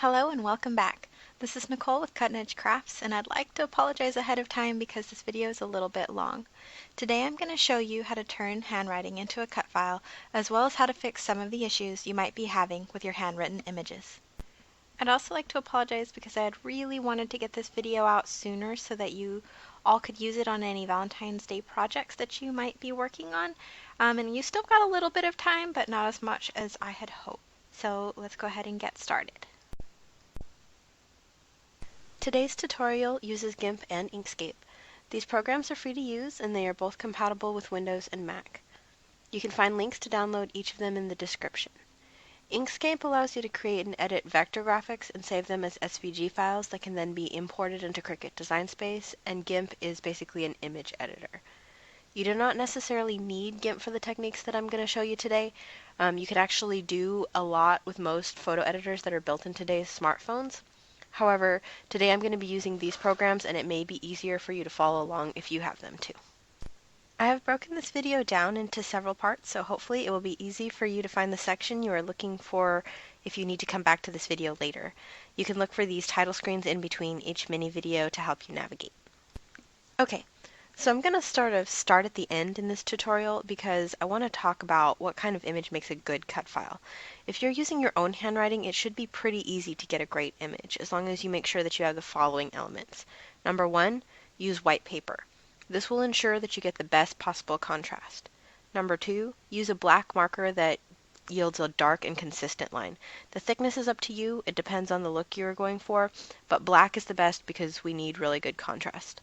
Hello and welcome back. This is Nicole with Cutting Edge Crafts, and I'd like to apologize ahead of time because this video is a little bit long. Today I'm going to show you how to turn handwriting into a cut file, as well as how to fix some of the issues you might be having with your handwritten images. I'd also like to apologize because I had really wanted to get this video out sooner so that you all could use it on any Valentine's Day projects that you might be working on. And you still got a little bit of time, but not as much as I had hoped. So let's go ahead and get started. Today's tutorial uses GIMP and Inkscape. These programs are free to use and they are both compatible with Windows and Mac. You can find links to download each of them in the description. Inkscape allows you to create and edit vector graphics and save them as SVG files that can then be imported into Cricut Design Space, and GIMP is basically an image editor. You do not necessarily need GIMP for the techniques that I'm going to show you today. You could actually do a lot with most photo editors that are built in today's smartphones. However, today I'm going to be using these programs and it may be easier for you to follow along if you have them too. I have broken this video down into several parts, so hopefully it will be easy for you to find the section you are looking for if you need to come back to this video later. You can look for these title screens in between each mini video to help you navigate. Okay, so I'm going to start at the end in this tutorial because I want to talk about what kind of image makes a good cut file. If you're using your own handwriting, it should be pretty easy to get a great image as long as you make sure that you have the following elements. Number one, use white paper. This will ensure that you get the best possible contrast. Number two, use a black marker that yields a dark and consistent line. The thickness is up to you, it depends on the look you're going for, but black is the best because we need really good contrast.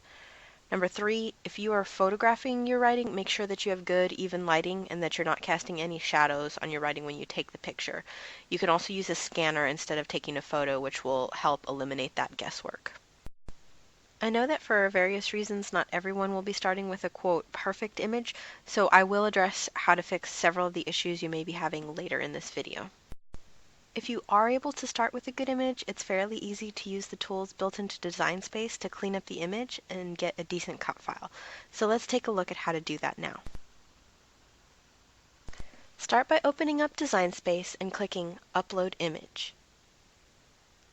Number three, if you are photographing your writing, make sure that you have good, even lighting and that you're not casting any shadows on your writing when you take the picture. You can also use a scanner instead of taking a photo, which will help eliminate that guesswork. I know that for various reasons, not everyone will be starting with a quote perfect image, so I will address how to fix several of the issues you may be having later in this video. If you are able to start with a good image, it's fairly easy to use the tools built into Design Space to clean up the image and get a decent cut file. So let's take a look at how to do that now. Start by opening up Design Space and clicking Upload Image.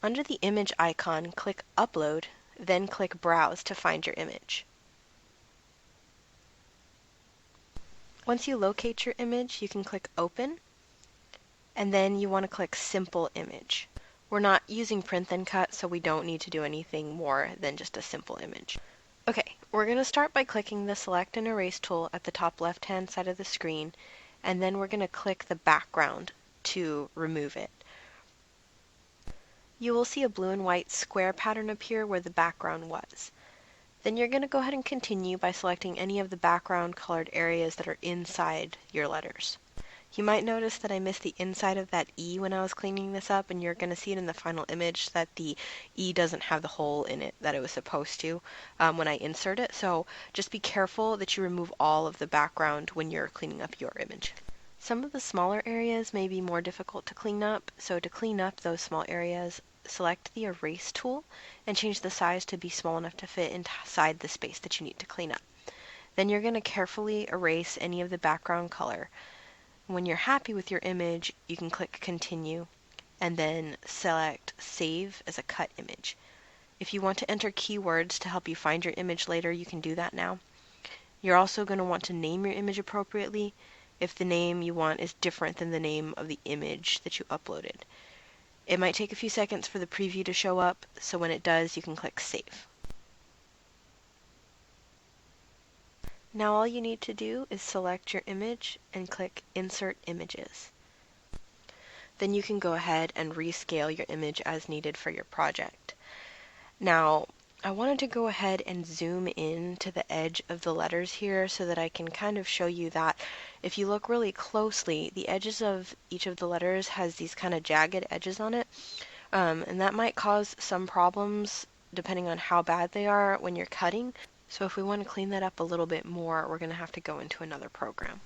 Under the image icon, click Upload, then click Browse to find your image. Once you locate your image, you can click Open, and then you want to click Simple Image. We're not using print then cut, so we don't need to do anything more than just a simple image. Okay, we're going to start by clicking the Select and Erase tool at the top left-hand side of the screen, and then we're going to click the background to remove it. You will see a blue and white square pattern appear where the background was. Then you're going to go ahead and continue by selecting any of the background colored areas that are inside your letters. You might notice that I missed the inside of that E when I was cleaning this up, and you're going to see it in the final image that the E doesn't have the hole in it that it was supposed to when I insert it. So just be careful that you remove all of the background when you're cleaning up your image. Some of the smaller areas may be more difficult to clean up, so to clean up those small areas, select the Erase tool and change the size to be small enough to fit inside the space that you need to clean up. Then you're going to carefully erase any of the background color. When you're happy with your image, you can click Continue and then select Save as a cut image. If you want to enter keywords to help you find your image later, you can do that now. You're also going to want to name your image appropriately if the name you want is different than the name of the image that you uploaded. It might take a few seconds for the preview to show up, so when it does, you can click Save. Now all you need to do is select your image and click Insert Images. Then you can go ahead and rescale your image as needed for your project. Now, I wanted to go ahead and zoom in to the edge of the letters here so that I can kind of show you that if you look really closely, the edges of each of the letters has these kind of jagged edges on it, and that might cause some problems depending on how bad they are when you're cutting. So if we want to clean that up a little bit more, we're going to have to go into another program.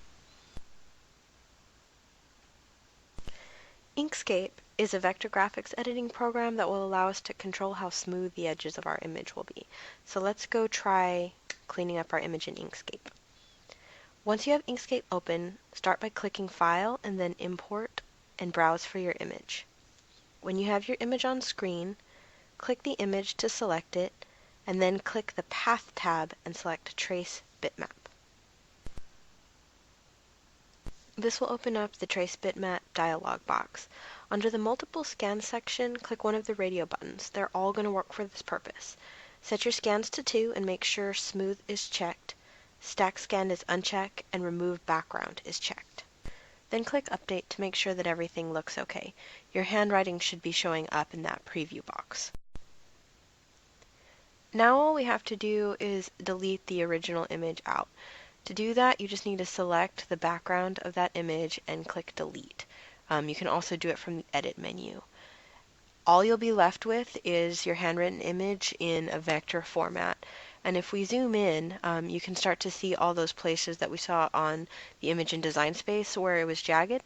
Inkscape is a vector graphics editing program that will allow us to control how smooth the edges of our image will be. So let's go try cleaning up our image in Inkscape. Once you have Inkscape open, start by clicking File and then Import and browse for your image. When you have your image on screen, click the image to select it, and then click the Path tab and select Trace Bitmap. This will open up the Trace Bitmap dialog box. Under the Multiple Scans section, click one of the radio buttons. They're all going to work for this purpose. Set your scans to 2 and make sure Smooth is checked, Stack Scan is unchecked, and Remove Background is checked. Then click Update to make sure that everything looks okay. Your handwriting should be showing up in that preview box. Now all we have to do is delete the original image out. To do that, you just need to select the background of that image and click Delete. You can also do it from the Edit menu. All you'll be left with is your handwritten image in a vector format. And if we zoom in, you can start to see all those places that we saw on the image in Design Space where it was jagged.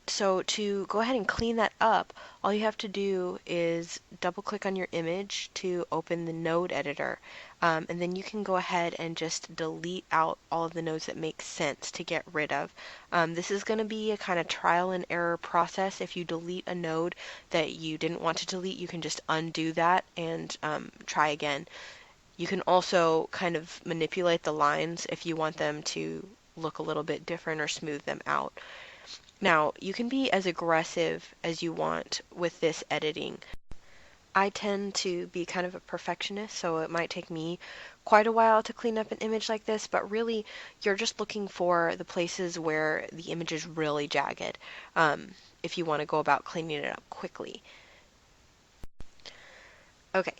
So to go ahead and clean that up, all you have to do is double click on your image to open the node editor. And then you can go ahead and just delete out all of the nodes that make sense to get rid of. This is going to be a kind of trial and error process. If you delete a node that you didn't want to delete, you can just undo that and try again. You can also kind of manipulate the lines if you want them to look a little bit different or smooth them out. Now, you can be as aggressive as you want with this editing. I tend to be kind of a perfectionist, so it might take me quite a while to clean up an image like this, but really you're just looking for the places where the image is really jagged, if you want to go about cleaning it up quickly. Okay.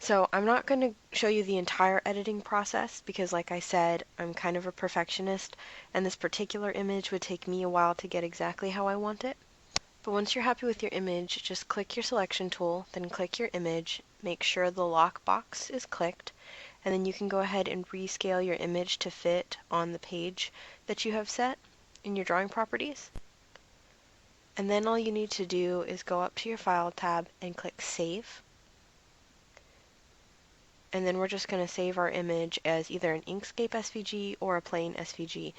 So I'm not going to show you the entire editing process because, like I said, I'm kind of a perfectionist, and this particular image would take me a while to get exactly how I want it. But once you're happy with your image, just click your selection tool, then click your image, make sure the lock box is clicked, and then you can go ahead and rescale your image to fit on the page that you have set in your drawing properties. And then all you need to do is go up to your File tab and click Save. And then we're just going to save our image as either an Inkscape SVG or a plain SVG.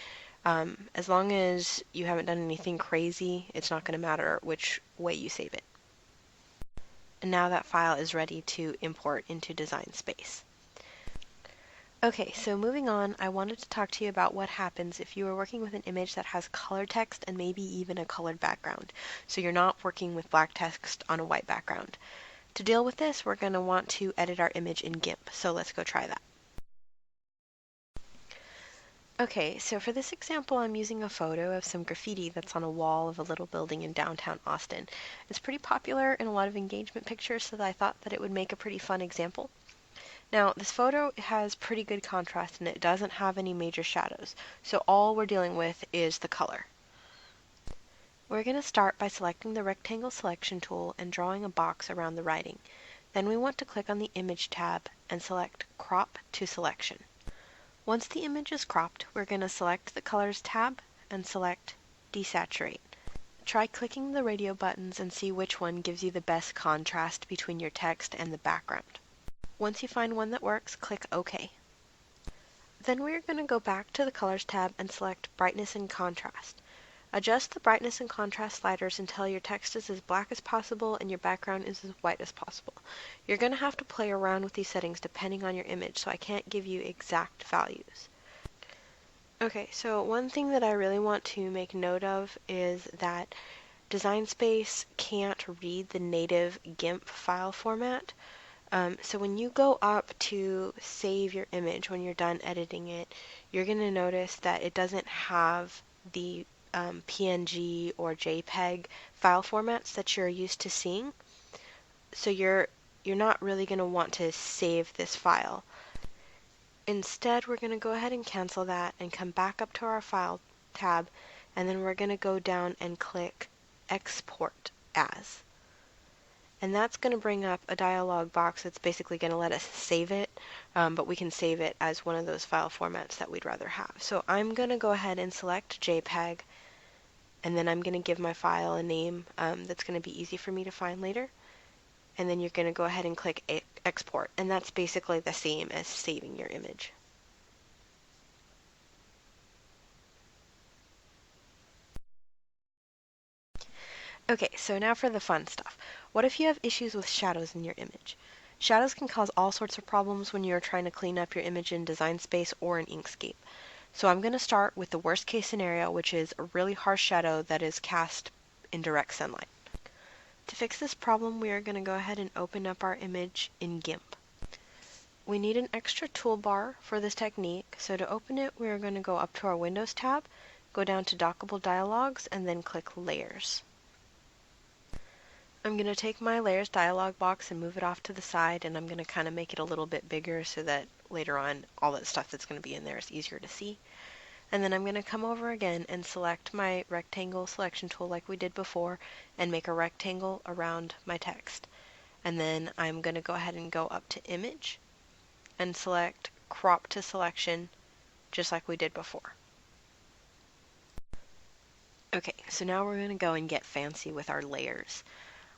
As long as you haven't done anything crazy, it's not going to matter which way you save it. And now that file is ready to import into Design Space. Okay, so moving on, I wanted to talk to you about what happens if you are working with an image that has color text and maybe even a colored background. So you're not working with black text on a white background. To deal with this, we're going to want to edit our image in GIMP, so let's go try that. Okay, so for this example, I'm using a photo of some graffiti that's on a wall of a little building in downtown Austin. It's pretty popular in a lot of engagement pictures, so that I thought that it would make a pretty fun example. Now, this photo has pretty good contrast and it doesn't have any major shadows, so all we're dealing with is the color. We're going to start by selecting the rectangle selection tool and drawing a box around the writing. Then we want to click on the Image tab and select Crop to Selection. Once the image is cropped, we're going to select the Colors tab and select Desaturate. Try clicking the radio buttons and see which one gives you the best contrast between your text and the background. Once you find one that works, click OK. Then we're going to go back to the Colors tab and select Brightness and Contrast. Adjust the brightness and contrast sliders until your text is as black as possible and your background is as white as possible. You're going to have to play around with these settings depending on your image, so I can't give you exact values. Okay, so one thing that I really want to make note of is that Design Space can't read the native GIMP file format. So when you go up to save your image when you're done editing it, you're going to notice that it doesn't have the PNG or JPEG file formats that you're used to seeing. So you're not really going to want to save this file. Instead, we're going to go ahead and cancel that and come back up to our File tab, and then we're going to go down and click Export As. And that's going to bring up a dialog box that's basically going to let us save it, but we can save it as one of those file formats that we'd rather have. So I'm going to go ahead and select JPEG, and then I'm going to give my file a name that's going to be easy for me to find later. And then you're going to go ahead and click Export, and that's basically the same as saving your image. Okay, so now for the fun stuff. What if you have issues with shadows in your image? Shadows can cause all sorts of problems when you're trying to clean up your image in Design Space or in Inkscape. So I'm going to start with the worst case scenario, which is a really harsh shadow that is cast in direct sunlight. To fix this problem, we are going to go ahead and open up our image in GIMP. We need an extra toolbar for this technique, so to open it, we are going to go up to our Windows tab, go down to Dockable Dialogs, and then click Layers. I'm going to take my Layers dialog box and move it off to the side, and I'm going to kind of make it a little bit bigger so that later on all that stuff that's going to be in there is easier to see. And then I'm going to come over again and select my rectangle selection tool like we did before and make a rectangle around my text. And then I'm going to go ahead and go up to Image and select Crop to Selection just like we did before. Okay, so now we're going to go and get fancy with our layers.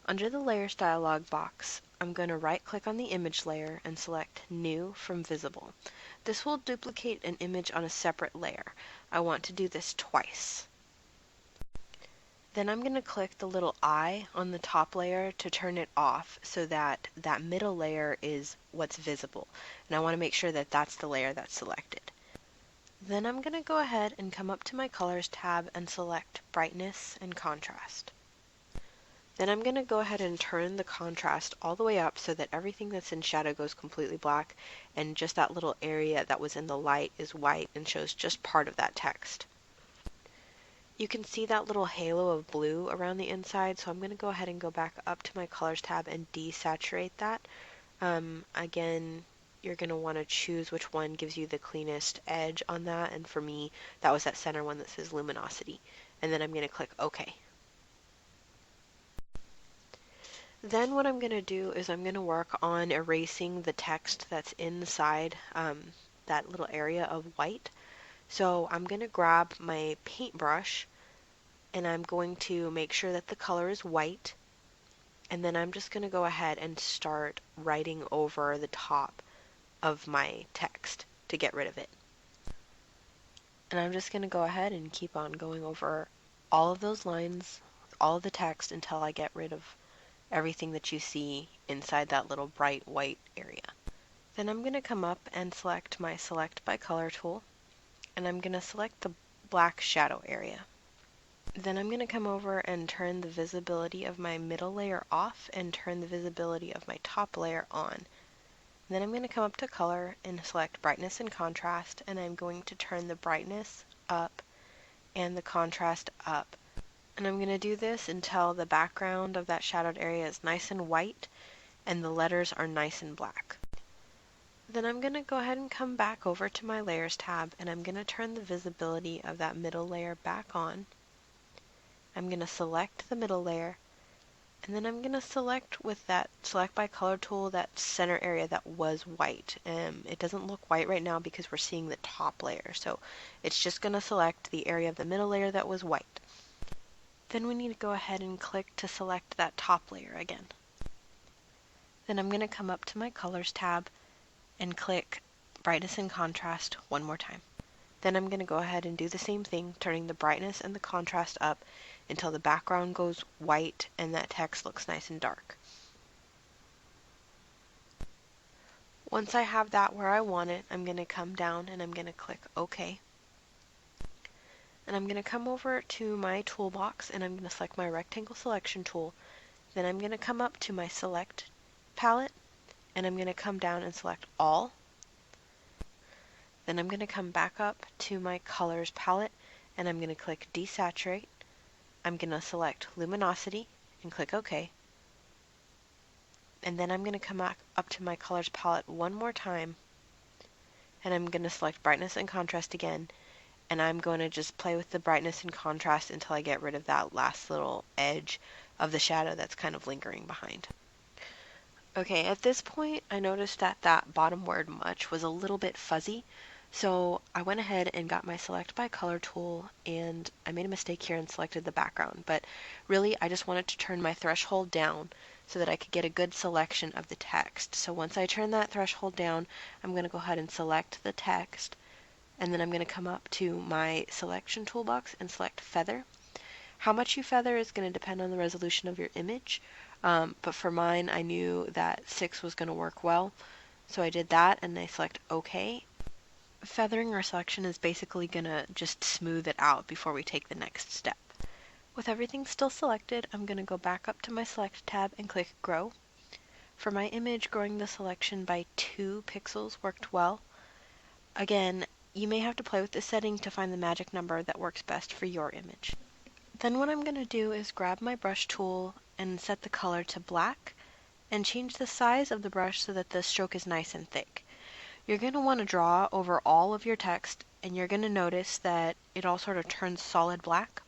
Under the Layers dialog box, I'm going to right-click on the image layer and select New from Visible. This will duplicate an image on a separate layer. I want to do this twice. Then I'm going to click the little eye on the top layer to turn it off so that that middle layer is what's visible. And I want to make sure that that's the layer that's selected. Then I'm going to go ahead and come up to my Colors tab and select Brightness and Contrast. Then I'm going to go ahead and turn the contrast all the way up so that everything that's in shadow goes completely black and just that little area that was in the light is white and shows just part of that text. You can see that little halo of blue around the inside, so I'm going to go ahead and go back up to my Colors tab and desaturate that. Again, you're going to want to choose which one gives you the cleanest edge on that, and for me, that was that center one that says Luminosity. And then I'm going to click OK. Then what I'm going to do is I'm going to work on erasing the text that's inside that little area of white. So I'm going to grab my paintbrush and I'm going to make sure that the color is white, and then I'm just going to go ahead and start writing over the top of my text to get rid of it. And I'm just going to go ahead and keep on going over all of those lines, all of the text, until I get rid of everything that you see inside that little bright white area. Then I'm going to come up and select my Select by Color tool, and I'm going to select the black shadow area. Then I'm going to come over and turn the visibility of my middle layer off and turn the visibility of my top layer on. And then I'm going to come up to Color and select Brightness and Contrast, and I'm going to turn the brightness up and the contrast up. And I'm going to do this until the background of that shadowed area is nice and white and the letters are nice and black. Then I'm going to go ahead and come back over to my Layers tab, and I'm going to turn the visibility of that middle layer back on. I'm going to select the middle layer, and then I'm going to select with that Select by Color tool that center area that was white. It doesn't look white right now because we're seeing the top layer, so it's just going to select the area of the middle layer that was white. Then we need to go ahead and click to select that top layer again. Then I'm going to come up to my Colors tab and click Brightness and Contrast one more time. Then I'm going to go ahead and do the same thing, turning the brightness and the contrast up until the background goes white and that text looks nice and dark. Once I have that where I want it, I'm going to come down and I'm going to click OK. And I'm going to come over to my toolbox and I'm going to select my rectangle selection tool. Then I'm going to come up to my Select palette and I'm going to come down and select All. Then I'm going to come back up to my Colors palette and I'm going to click Desaturate. I'm going to select Luminosity and click OK. And then I'm going to come back up to my Colors palette one more time and I'm going to select Brightness and Contrast again, and I'm going to just play with the brightness and contrast until I get rid of that last little edge of the shadow that's kind of lingering behind. Okay, at this point I noticed that that bottom word much was a little bit fuzzy, so I went ahead and got my Select by Color tool and I made a mistake here and selected the background, but really I just wanted to turn my threshold down so that I could get a good selection of the text. So once I turn that threshold down, I'm going to go ahead and select the text, and then I'm going to come up to my selection toolbox and select Feather. How much you feather is going to depend on the resolution of your image, but for mine I knew that 6 was going to work well, so I did that and I select OK. Feathering or selection is basically going to just smooth it out before we take the next step. With everything still selected, I'm going to go back up to my Select tab and click Grow. For my image, growing the selection by 2 pixels worked well. Again, you may have to play with this setting to find the magic number that works best for your image. Then what I'm going to do is grab my brush tool and set the color to black and change the size of the brush so that the stroke is nice and thick. You're going to want to draw over all of your text, and you're going to notice that it all sort of turns solid black.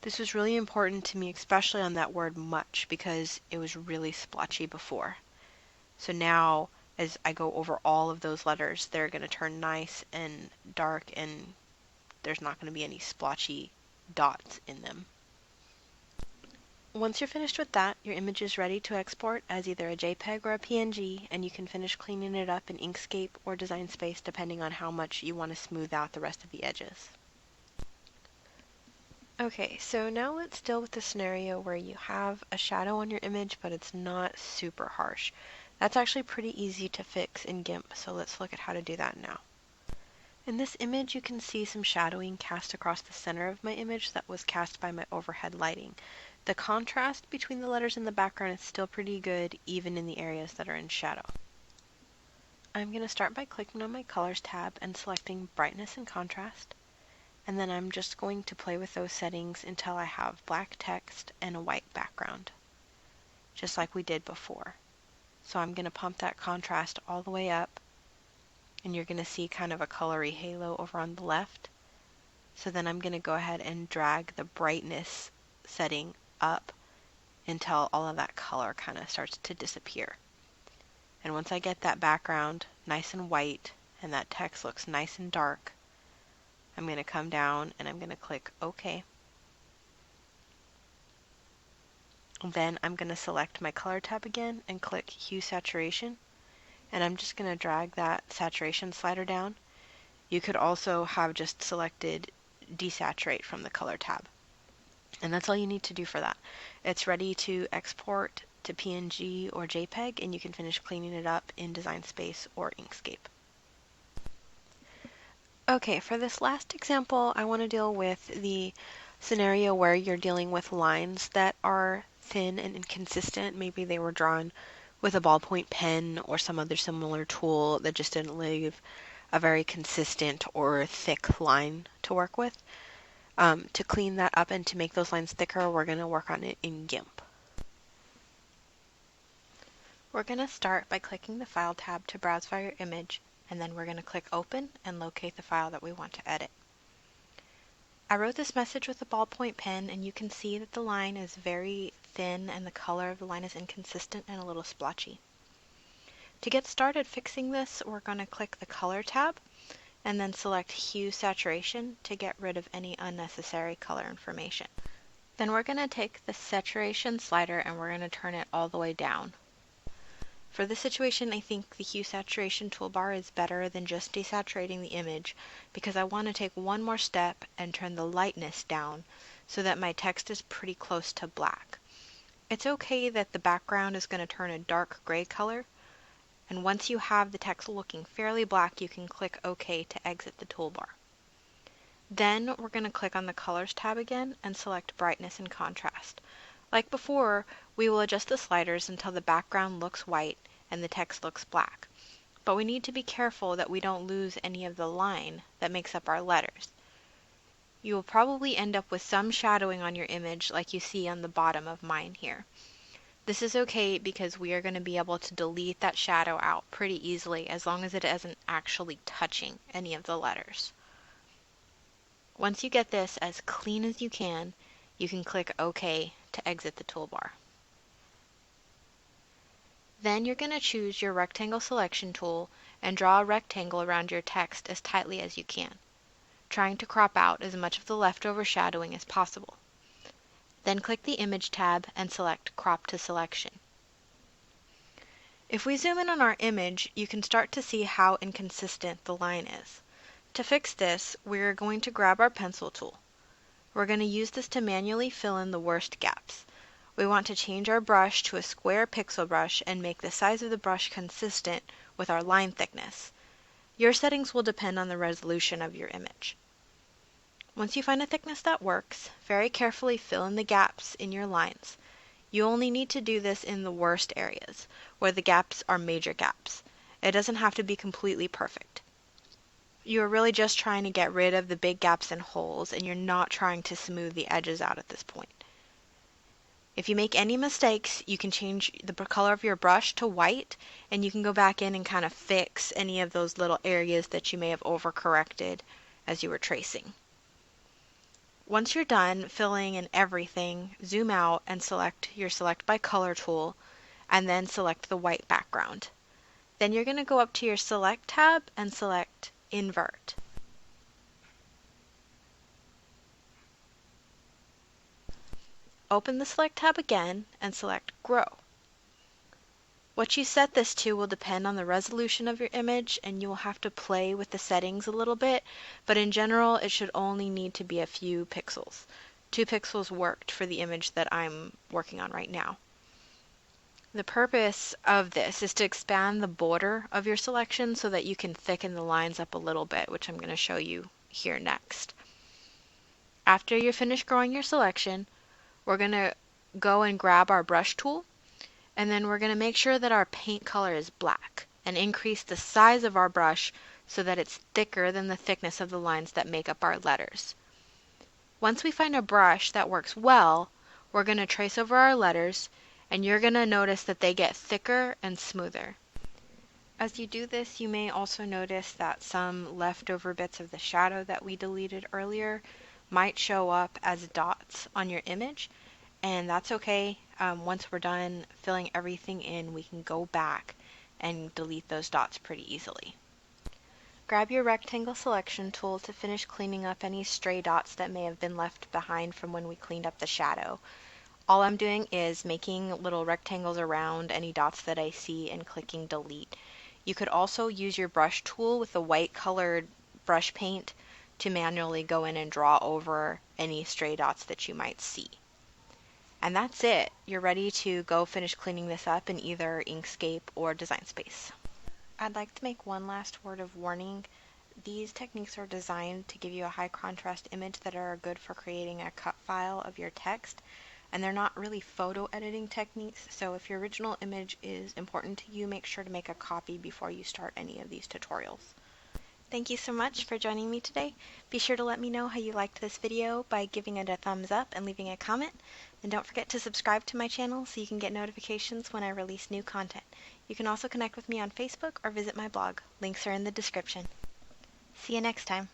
This was really important to me, especially on that word much, because it was really splotchy before. So now, as I go over all of those letters, they're going to turn nice and dark, and there's not going to be any splotchy dots in them. Once you're finished with that, your image is ready to export as either a JPEG or a PNG, and you can finish cleaning it up in Inkscape or Design Space depending on how much you want to smooth out the rest of the edges. Okay, so now let's deal with the scenario where you have a shadow on your image, but it's not super harsh. That's actually pretty easy to fix in GIMP, so let's look at how to do that now. In this image, you can see some shadowing cast across the center of my image that was cast by my overhead lighting. The contrast between the letters in the background is still pretty good, even in the areas that are in shadow. I'm going to start by clicking on my Colors tab and selecting Brightness and Contrast. And then I'm just going to play with those settings until I have black text and a white background, just like we did before. So I'm going to pump that contrast all the way up, and you're going to see kind of a colory halo over on the left. So then I'm going to go ahead and drag the brightness setting up until all of that color kind of starts to disappear. And once I get that background nice and white and that text looks nice and dark, I'm going to come down and I'm going to click OK. Then I'm going to select my Color tab again and click Hue Saturation. And I'm just going to drag that saturation slider down. You could also have just selected Desaturate from the Color tab. And that's all you need to do for that. It's ready to export to PNG or JPEG, and you can finish cleaning it up in Design Space or Inkscape. Okay, for this last example, I want to deal with the scenario where you're dealing with lines that are thin and inconsistent. Maybe they were drawn with a ballpoint pen or some other similar tool that just didn't leave a very consistent or thick line to work with. To clean that up and to make those lines thicker, we're going to work on it in GIMP. We're going to start by clicking the File tab to browse for your image, and then we're going to click Open and locate the file that we want to edit. I wrote this message with a ballpoint pen, and you can see that the line is very thin and the color of the line is inconsistent and a little splotchy. To get started fixing this, we're going to click the Color tab and then select Hue Saturation to get rid of any unnecessary color information. Then we're going to take the saturation slider and we're going to turn it all the way down. For this situation, I think the Hue Saturation toolbar is better than just desaturating the image, because I want to take one more step and turn the lightness down so that my text is pretty close to black. It's okay that the background is going to turn a dark gray color, and once you have the text looking fairly black, you can click OK to exit the toolbar. Then we're going to click on the Colors tab again and select Brightness and Contrast. Like before, we will adjust the sliders until the background looks white and the text looks black. But we need to be careful that we don't lose any of the line that makes up our letters. You will probably end up with some shadowing on your image like you see on the bottom of mine here. This is okay because we are going to be able to delete that shadow out pretty easily as long as it isn't actually touching any of the letters. Once you get this as clean as you can click OK to exit the toolbar. Then you're going to choose your rectangle selection tool and draw a rectangle around your text as tightly as you can, trying to crop out as much of the leftover shadowing as possible. Then click the Image tab and select Crop to Selection. If we zoom in on our image, you can start to see how inconsistent the line is. To fix this, we're going to grab our pencil tool. We're going to use this to manually fill in the worst gaps. We want to change our brush to a square pixel brush and make the size of the brush consistent with our line thickness. Your settings will depend on the resolution of your image. Once you find a thickness that works, very carefully fill in the gaps in your lines. You only need to do this in the worst areas, where the gaps are major gaps. It doesn't have to be completely perfect. You are really just trying to get rid of the big gaps and holes, and you're not trying to smooth the edges out at this point. If you make any mistakes, you can change the color of your brush to white, and you can go back in and kind of fix any of those little areas that you may have overcorrected as you were tracing. Once you're done filling in everything, zoom out and select your Select by Color tool, and then select the white background. Then you're going to go up to your Select tab and select Invert. Open the Select tab again and select Grow. What you set this to will depend on the resolution of your image, and you will have to play with the settings a little bit, but in general it should only need to be a few pixels. 2 pixels worked for the image that I'm working on right now. The purpose of this is to expand the border of your selection so that you can thicken the lines up a little bit, which I'm going to show you here next. After you're finished growing your selection, we're going to go and grab our brush tool, and then we're going to make sure that our paint color is black and increase the size of our brush so that it's thicker than the thickness of the lines that make up our letters. Once we find a brush that works well, we're going to trace over our letters, and you're going to notice that they get thicker and smoother. As you do this, you may also notice that some leftover bits of the shadow that we deleted earlier might show up as dots on your image, and that's okay. Once we're done filling everything in, we can go back and delete those dots pretty easily. Grab your rectangle selection tool to finish cleaning up any stray dots that may have been left behind from when we cleaned up the shadow. All I'm doing is making little rectangles around any dots that I see and clicking delete. You could also use your brush tool with the white colored brush paint to manually go in and draw over any stray dots that you might see. And that's it. You're ready to go finish cleaning this up in either Inkscape or Design Space. I'd like to make one last word of warning. These techniques are designed to give you a high contrast image that are good for creating a cut file of your text, and they're not really photo editing techniques, so if your original image is important to you, make sure to make a copy before you start any of these tutorials. Thank you so much for joining me today. Be sure to let me know how you liked this video by giving it a thumbs up and leaving a comment. And don't forget to subscribe to my channel so you can get notifications when I release new content. You can also connect with me on Facebook or visit my blog. Links are in the description. See you next time.